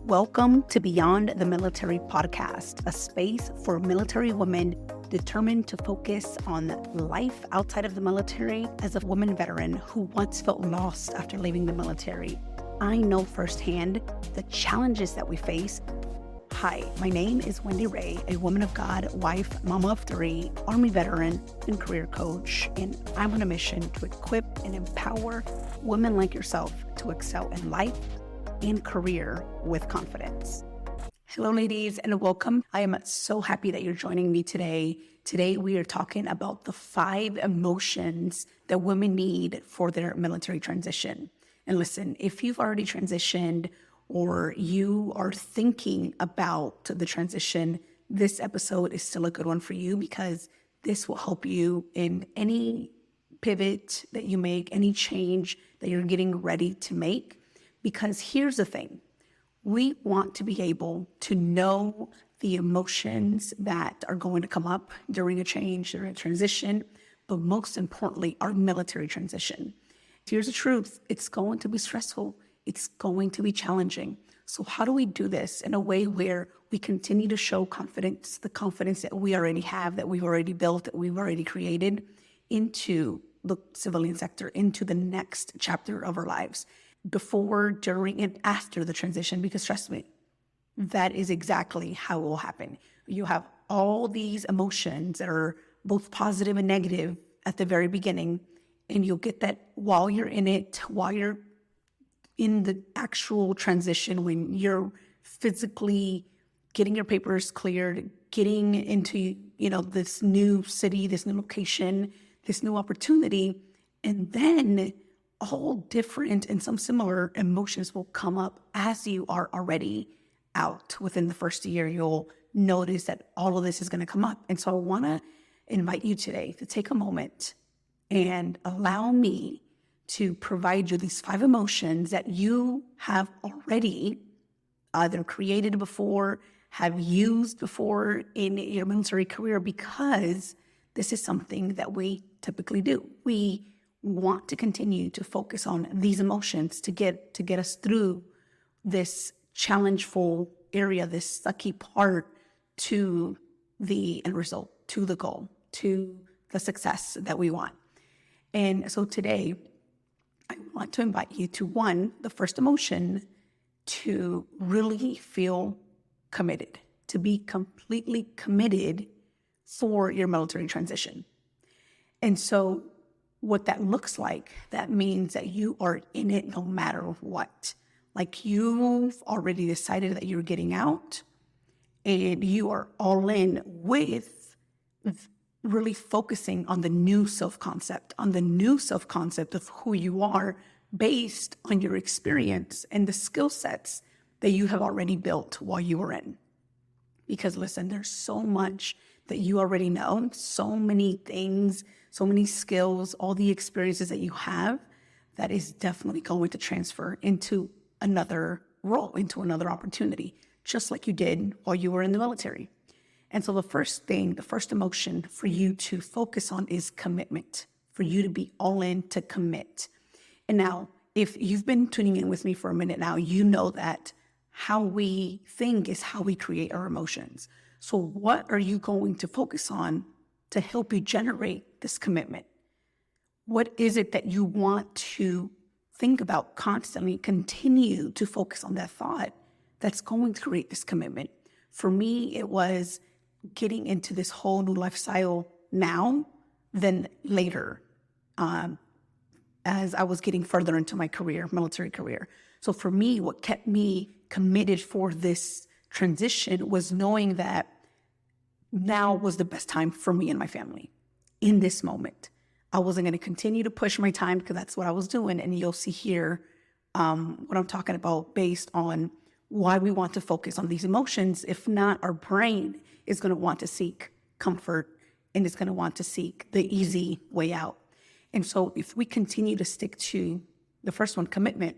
Welcome to Beyond the Military podcast, a space for military women determined to focus on life outside of the military as a woman veteran who once felt lost after leaving the military. I know firsthand the challenges that we face. Hi, my name is Wendy Ray, a woman of God, wife, mama of three, Army veteran, and career coach, and I'm on a mission to equip and empower women like yourself to excel in life and career with confidence. Hello, ladies, and welcome. I am so happy that you're joining me today. Today, we are talking about the 5 emotions that women need for their military transition. And listen, if you've already transitioned or you are thinking about the transition, this episode is still a good one for you because this will help you in any pivot that you make, any change that you're getting ready to make. Because here's the thing, we want to be able to know the emotions that are going to come up during a change, during a transition, but most importantly, our military transition. Here's the truth, it's going to be stressful. It's going to be challenging. So how do we do this in a way where we continue to show confidence, the confidence that we already have, that we've already built, that we've already created into the civilian sector, into the next chapter of our lives, before, during, and after the transition? Because trust me, that is exactly how it will happen. You have all these emotions that are both positive and negative at the very beginning, and you'll get that while you're in it, while you're in the actual transition, when you're physically getting your papers cleared, getting into, this new city, this new location, this new opportunity, and then all different and some similar emotions will come up as you are already out. Within the first year, you'll notice that all of this is going to come up. And so I want to invite you today to take a moment and allow me to provide you these 5 emotions that you have already either created before, have used before in your military career, because this is something that we typically do. We want to continue to focus on these emotions to get us through this challengeful area, this sucky part, to the end result, to the goal, to the success that we want. And so today, I want to invite you to, one, the first emotion, to really feel committed, to be completely committed for your military transition. And so what that looks like, that means that you are in it no matter what. Like, you've already decided that you're getting out and you are all in with really focusing on the new self-concept, of who you are based on your experience and the skill sets that you have already built while you were in. Because listen, there's so much that you already know, so many things, so many skills, all the experiences that you have, that is definitely going to transfer into another role, into another opportunity, just like you did while you were in the military. And so the first emotion for you to focus on is commitment, for you to be all in, to commit. And now, if you've been tuning in with me for a minute now, you know that how we think is how we create our emotions. So what are you going to focus on to help you generate this commitment? What is it that you want to think about constantly, continue to focus on that thought that's going to create this commitment? For me, it was getting into this whole new lifestyle now than later, as I was getting further into my career, military career. So for me, what kept me committed for this transition was knowing that now was the best time for me and my family in this moment. I wasn't going to continue to push my time because that's what I was doing. And you'll see here what I'm talking about based on why we want to focus on these emotions. If not, our brain is going to want to seek comfort and it's going to want to seek the easy way out. And so if we continue to stick to the first one, commitment,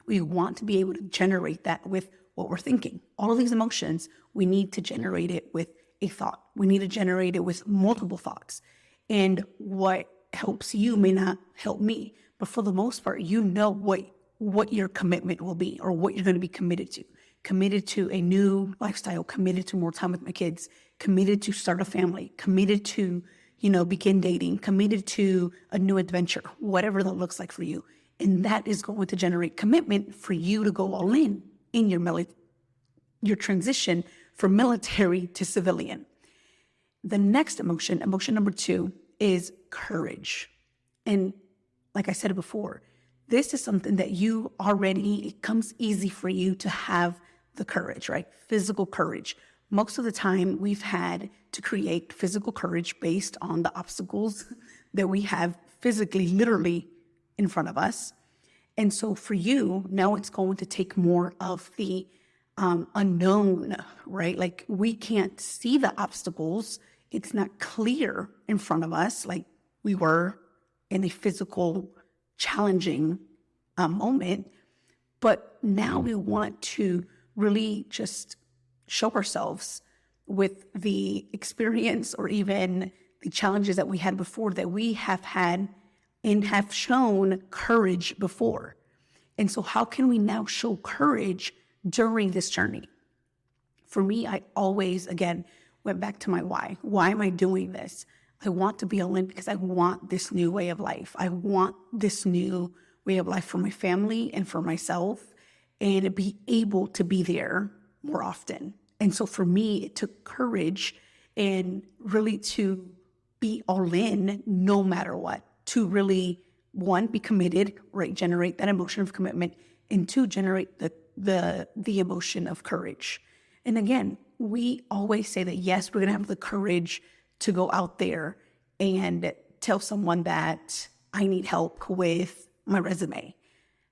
we want to be able to generate that with what we're thinking. All of these emotions, we need to generate it with a thought. We need to generate it with multiple thoughts. And what helps you may not help me, but for the most part, you know what your commitment will be or what you're going to be committed to. committed to a new lifestyle, committed to more time with my kids, committed to start a family, committed to, begin dating, committed to a new adventure, whatever that looks like for you. And that is going to generate commitment for you to go all in your transition from military to civilian. The next emotion number 2, is courage. And like I said before, this is something that it comes easy for you to have the courage, right? Physical courage. Most of the time we've had to create physical courage based on the obstacles that we have physically, literally in front of us. And so for you, now it's going to take more of the unknown, right? Like we can't see the obstacles. It's not clear in front of us like we were in a physical, challenging moment. But now we want to really just show ourselves with the experience or even the challenges that we had before, that we have had and have shown courage before. And so how can we now show courage during this journey? For me, I always, again, went back to my why. Why am I doing this? I want to be all in because I want this new way of life. I want this new way of life for my family and for myself, and to be able to be there more often. And so for me, it took courage and really to be all in no matter what, to really, 1, be committed, right? Generate that emotion of commitment, and 2, generate the emotion of courage. And again, we always say that, yes, we're going to have the courage to go out there and tell someone that I need help with my resume.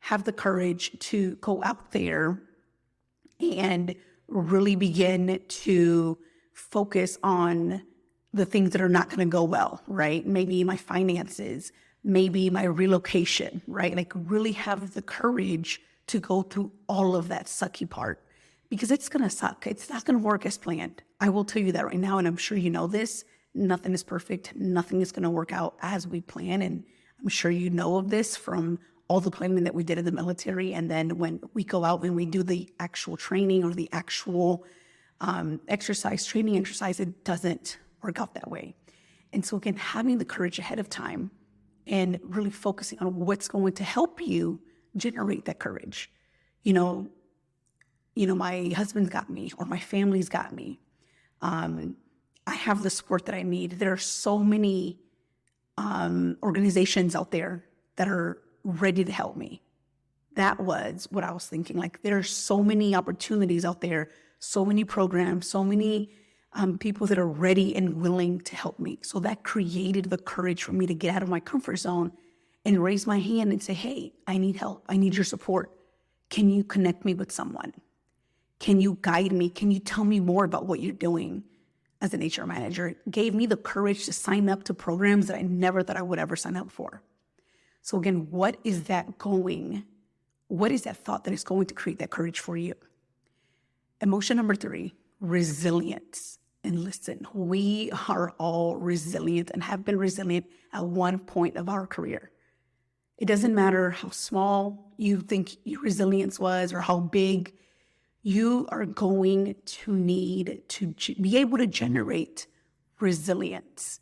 Have the courage to go out there and really begin to focus on the things that are not going to go well, right? Maybe my finances, maybe my relocation, right? Like really have the courage to go through all of that sucky part, because it's going to suck. It's not going to work as planned. I will tell you that right now, and I'm sure you know this. Nothing is perfect. Nothing is going to work out as we plan, and I'm sure you know of this from all the planning that we did in the military. And then when we go out and we do the actual training or the actual training exercise, it doesn't work out that way. And so again, having the courage ahead of time and really focusing on what's going to help you generate that courage. My husband's got me, or my family's got me. I have the support that I need. There are so many organizations out there that are ready to help me. That was what I was thinking. Like, there are so many opportunities out there, so many programs, so many people that are ready and willing to help me. So that created the courage for me to get out of my comfort zone and raise my hand and say, hey, I need help. I need your support. Can you connect me with someone? Can you guide me? Can you tell me more about what you're doing as an HR manager? It gave me the courage to sign up to programs that I never thought I would ever sign up for. So again, what is that thought that is going to create that courage for you? Emotion number 3, resilience. And listen, we are all resilient and have been resilient at one point of our career. It doesn't matter how small you think your resilience was or how big. You are going to need to be able to generate resilience.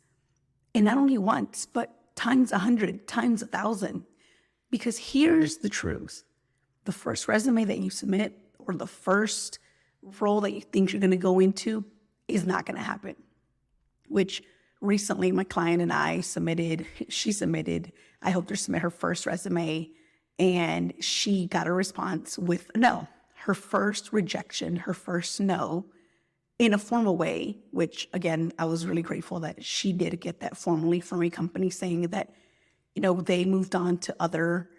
And not only once, but times 100, times 1,000. Because here's the truth. The first resume that you submit, or the first role that you think you're going to go into, is not going to happen. Which recently my client and I she submitted, I helped her submit her first resume, and she got a response with no. Her first rejection, her first no, in a formal way, which again, I was really grateful that she did get that formally from a company saying that, they moved on to other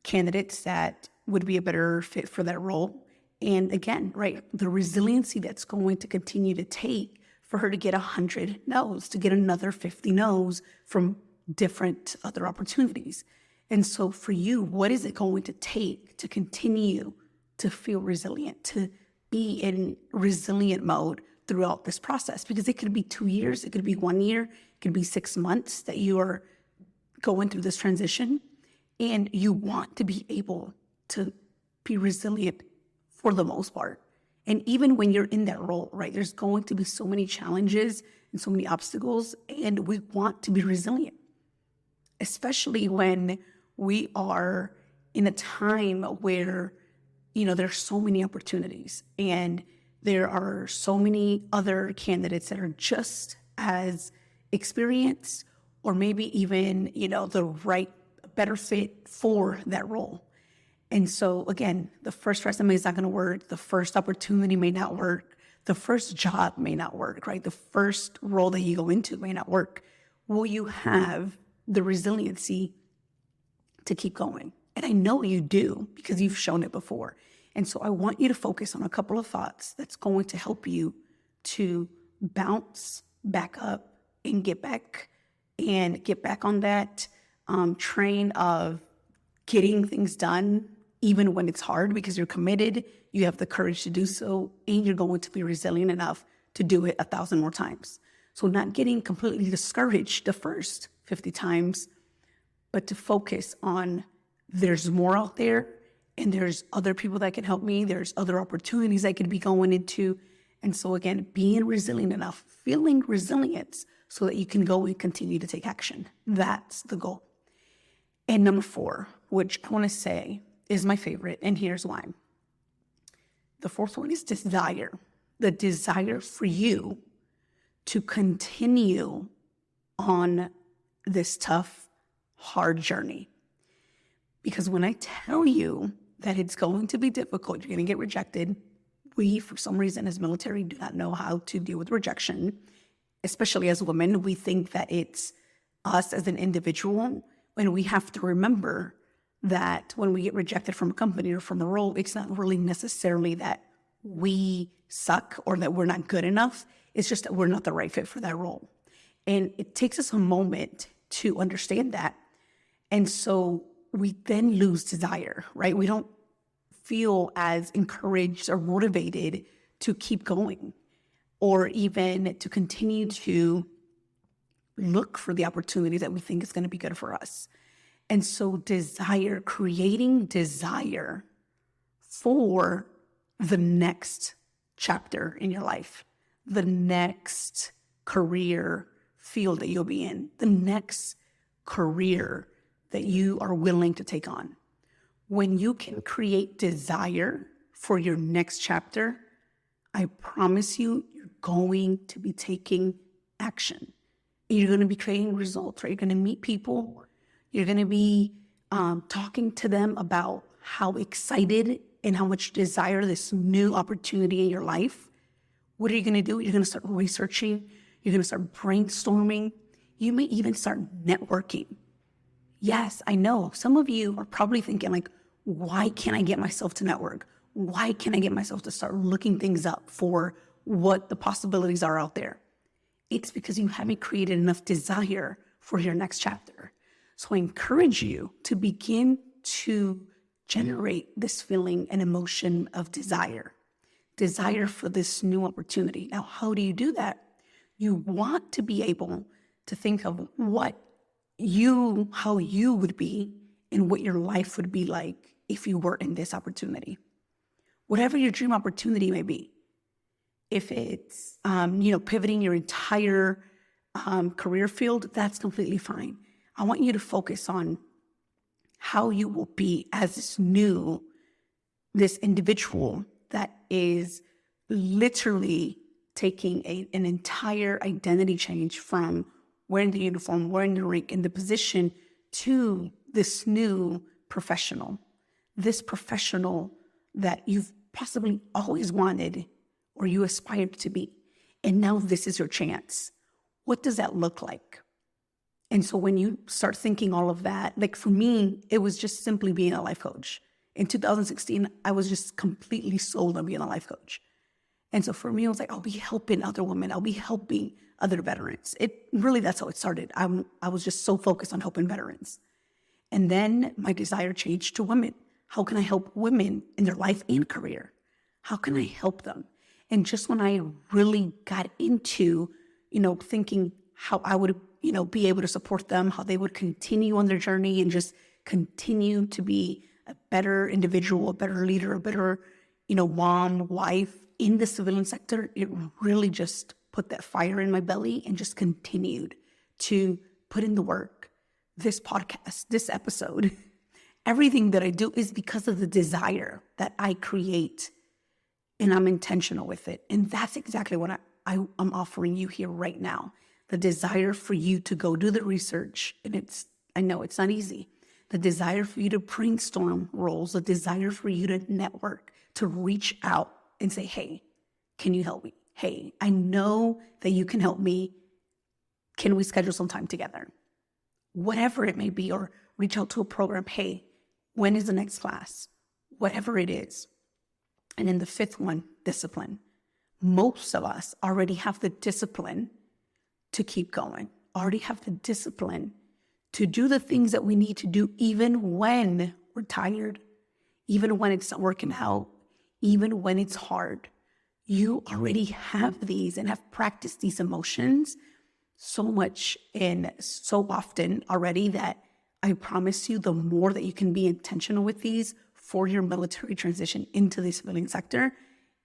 candidates that would be a better fit for that role. And again, right, the resiliency that's going to continue to take for her to get 100 no's, to get another 50 no's from different other opportunities. And so for you, what is it going to take to continue to feel resilient, to be in resilient mode throughout this process? Because it could be 2 years, it could be 1 year, it could be 6 months that you are going through this transition, and you want to be able to be resilient for the most part. And even when you're in that role, right, there's going to be so many challenges and so many obstacles, and we want to be resilient, especially when we are in a time where, there's so many opportunities and there are so many other candidates that are just as experienced or maybe even, the right, better fit for that role. And so again, the first resume is not going to work. The first opportunity may not work. The first job may not work, right? The first role that you go into may not work. Will you have the resiliency to keep going? And I know you do because you've shown it before. And so I want you to focus on a couple of thoughts that's going to help you to bounce back up and get back on that train of getting things done, even when it's hard, because you're committed, you have the courage to do so, and you're going to be resilient enough to do it 1,000 more times. So not getting completely discouraged the first 50 times, but to focus on there's more out there and there's other people that can help me. There's other opportunities I could be going into. And so again, being resilient enough, feeling resilience so that you can go and continue to take action. That's the goal. And number 4, which I want to say is my favorite, and here's why. The 4th one is desire. The desire for you to continue on this tough, hard journey. Because when I tell you that it's going to be difficult, you're going to get rejected. We, for some reason, as military, do not know how to deal with rejection, especially as women. We think that it's us as an individual, and we have to remember that when we get rejected from a company or from a role, it's not really necessarily that we suck or that we're not good enough. It's just that we're not the right fit for that role. And it takes us a moment to understand that. And so we then lose desire, right? We don't feel as encouraged or motivated to keep going or even to continue to look for the opportunity that we think is going to be good for us. And so desire, creating desire for the next chapter in your life, the next career field that you'll be in, the next career that you are willing to take on. When you can create desire for your next chapter, I promise you, you're going to be taking action. You're going to be creating results, right? You're going to meet people. You're going to be talking to them about how excited and how much desire this new opportunity in your life. What are you going to do? You're going to start researching. You're going to start brainstorming. You may even start networking. Yes, I know. Some of you are probably thinking like, why can't I get myself to network? Why can't I get myself to start looking things up for what the possibilities are out there? It's because you haven't created enough desire for your next chapter. So I encourage you to begin to generate this feeling and emotion of desire for this new opportunity. Now, how do you do that? You want to be able to think of how you would be and what your life would be like if you were in this opportunity. Whatever your dream opportunity may be. If it's, pivoting your entire career field, that's completely fine. I want you to focus on how you will be as this individual that is literally taking an entire identity change from wearing the uniform, wearing the rank, and the position to this new professional. This professional that you've possibly always wanted or you aspired to be. And now this is your chance. What does that look like? And so when you start thinking all of that, like for me, it was just simply being a life coach. In 2016, I was just completely sold on being a life coach. And so for me, it was like, I'll be helping other women. I'll be helping other veterans. That's how it started. I was just so focused on helping veterans. And then my desire changed to women. How can I help women in their life and career? How can I help them? And just when I really got into, thinking how I would, be able to support them, how they would continue on their journey and just continue to be a better individual, a better leader, a better, mom, wife, in the civilian sector, it really just put that fire in my belly and just continued to put in the work. This podcast, this episode, everything that I do is because of the desire that I create, and I'm intentional with it. And that's exactly what I'm offering you here right now. The desire for you to go do the research. And I know it's not easy. The desire for you to brainstorm roles, the desire for you to network, to reach out and say, hey, can you help me? Hey, I know that you can help me. Can we schedule some time together? Whatever it may be, or reach out to a program. Hey, when is the next class? Whatever it is. And then the fifth one, discipline. Most of us already have the discipline to keep going, already have the discipline to do the things that we need to do, even when we're tired, even when it's not working out, even when it's hard. You already have these and have practiced these emotions so much and so often already that I promise you, the more that you can be intentional with these for your military transition into the civilian sector,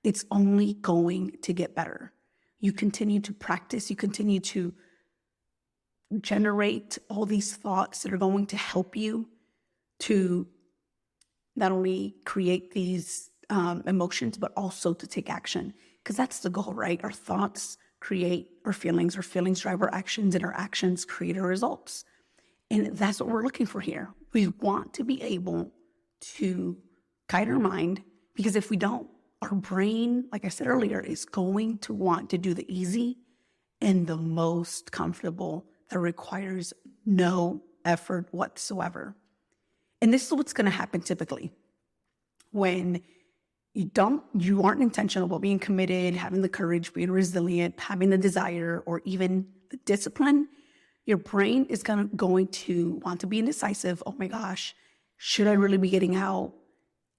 it's only going to get better. You continue to practice, you continue to generate all these thoughts that are going to help you to not only create these emotions, but also to take action. Because that's the goal, right? Our thoughts create our feelings drive our actions, and our actions create our results. And that's what we're looking for here. We want to be able to guide our mind, because if we don't, our brain, like I said earlier, is going to want to do the easy and the most comfortable that requires no effort whatsoever. And this is what's going to happen typically when you aren't intentional about being committed, having the courage, being resilient, having the desire, or even the discipline. Your brain is going to want to be indecisive. Oh my gosh, should I really be getting out?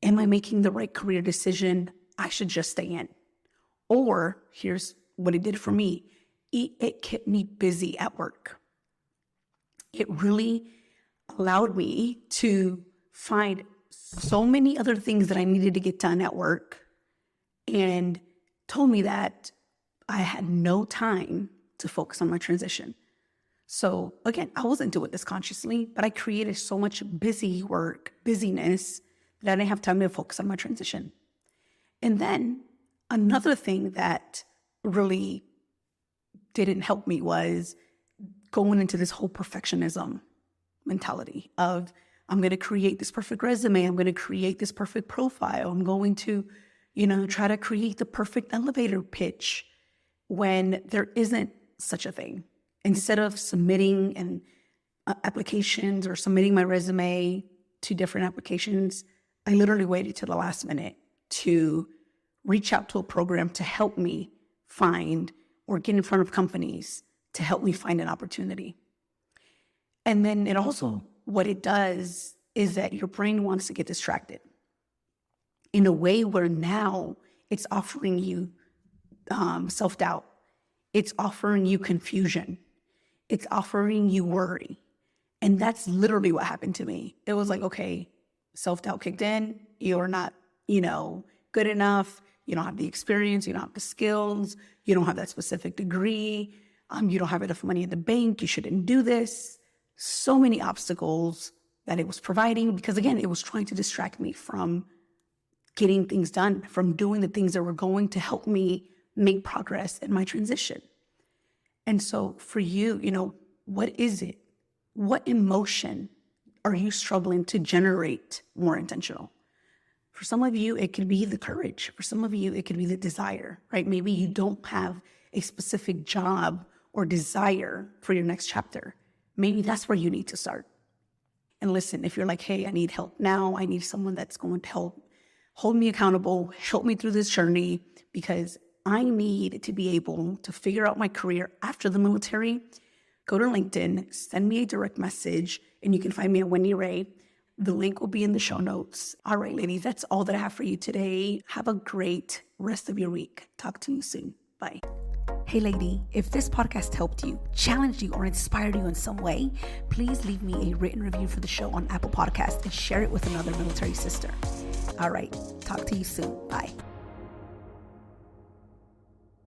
Am I making the right career decision? I should just stay in. Or here's what it did for me. It kept me busy at work. It really allowed me to find so many other things that I needed to get done at work, and told me that I had no time to focus on my transition. So again, I wasn't doing this consciously, but I created so much busyness, that I didn't have time to focus on my transition. And then another thing that really didn't help me was going into this whole perfectionism mentality of, I'm going to create this perfect resume. I'm going to create this perfect profile. I'm going to, try to create the perfect elevator pitch when there isn't such a thing. Instead of submitting applications or submitting my resume to different applications, I literally waited till the last minute to reach out to a program to help me find or get in front of companies to help me find an opportunity. And then it also, what it does is that your brain wants to get distracted in a way where now it's offering you self-doubt. It's offering you confusion. It's offering you worry. And that's literally what happened to me. It was like, okay, self-doubt kicked in. You're not, good enough. You don't have the experience. You don't have the skills. You don't have that specific degree. You don't have enough money in the bank. You shouldn't do this. So many obstacles that it was providing, because again, it was trying to distract me from getting things done, from doing the things that were going to help me make progress in my transition. And so for you, what is it? What emotion are you struggling to generate more intentional? For some of you, it could be the courage. For some of you, it could be the desire, right? Maybe you don't have a specific job or desire for your next chapter. Maybe that's where you need to start. And listen, if you're like, hey, I need help now, I need someone that's going to help hold me accountable, help me through this journey, because I need to be able to figure out my career after the military, go to LinkedIn, send me a direct message, and you can find me at Wendy Ray. The link will be in the show notes. All right, ladies, that's all that I have for you today. Have a great rest of your week. Talk to you soon. Bye. Hey, lady, if this podcast helped you, challenged you, or inspired you in some way, please leave me a written review for the show on Apple Podcasts and share it with another military sister. All right, talk to you soon. Bye.